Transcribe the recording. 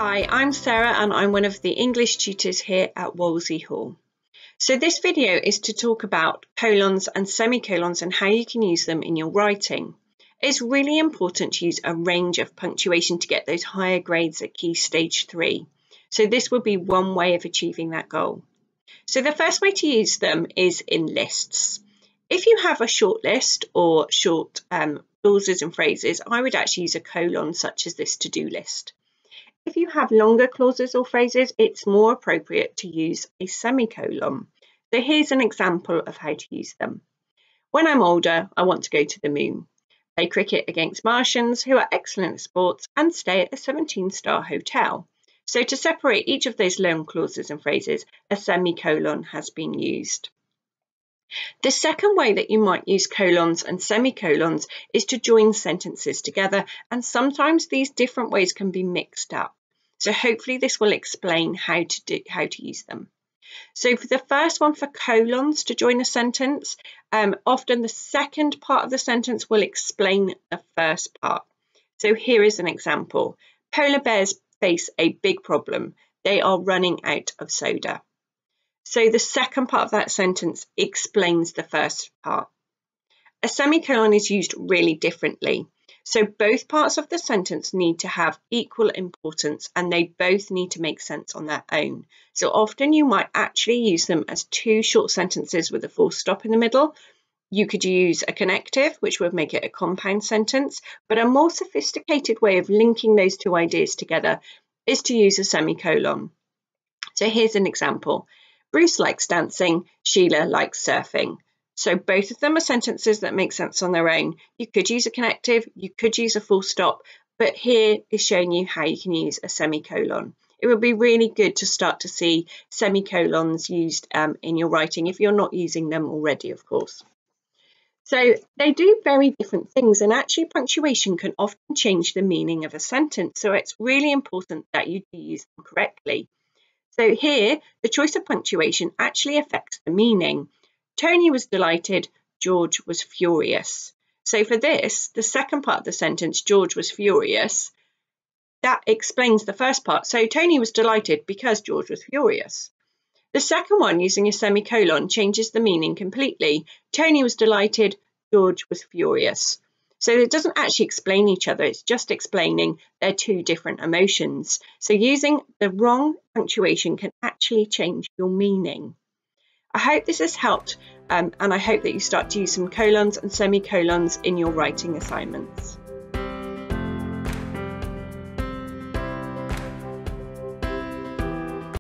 Hi, I'm Sarah and I'm one of the English tutors here at Wolsey Hall. So this video is to talk about colons and semicolons and how you can use them in your writing. It's really important to use a range of punctuation to get those higher grades at Key Stage 3. So this will be one way of achieving that goal. So the first way to use them is in lists. If you have a short list or short clauses and phrases, I would actually use a colon such as this to-do list. If you have longer clauses or phrases, it's more appropriate to use a semicolon. So here's an example of how to use them. When I'm older, I want to go to the moon, play cricket against Martians who are excellent at sports, and stay at a 17-star hotel. So to separate each of those long clauses and phrases, a semicolon has been used. The second way that you might use colons and semicolons is to join sentences together, and sometimes these different ways can be mixed up. So hopefully this will explain how to use them. So for the first one, for colons to join a sentence, often the second part of the sentence will explain the first part. So here is an example. Polar bears face a big problem. They are running out of soda. So the second part of that sentence explains the first part. A semicolon is used really differently. So both parts of the sentence need to have equal importance and they both need to make sense on their own. So often you might actually use them as two short sentences with a full stop in the middle. You could use a connective, which would make it a compound sentence, but a more sophisticated way of linking those two ideas together is to use a semicolon. So here's an example. Bruce likes dancing, Sheila likes surfing. So both of them are sentences that make sense on their own. You could use a connective, you could use a full stop, but here is showing you how you can use a semicolon. It would be really good to start to see semicolons used in your writing if you're not using them already, of course. So they do very different things, and actually punctuation can often change the meaning of a sentence. So it's really important that you do use them correctly. So here, the choice of punctuation actually affects the meaning. Tony was delighted, George was furious. So for this, the second part of the sentence, George was furious, that explains the first part. So Tony was delighted because George was furious. The second one, using a semicolon, changes the meaning completely. Tony was delighted, George was furious. So it doesn't actually explain each other, it's just explaining their two different emotions. So using the wrong punctuation can actually change your meaning. I hope this has helped and I hope that you start to use some colons and semicolons in your writing assignments.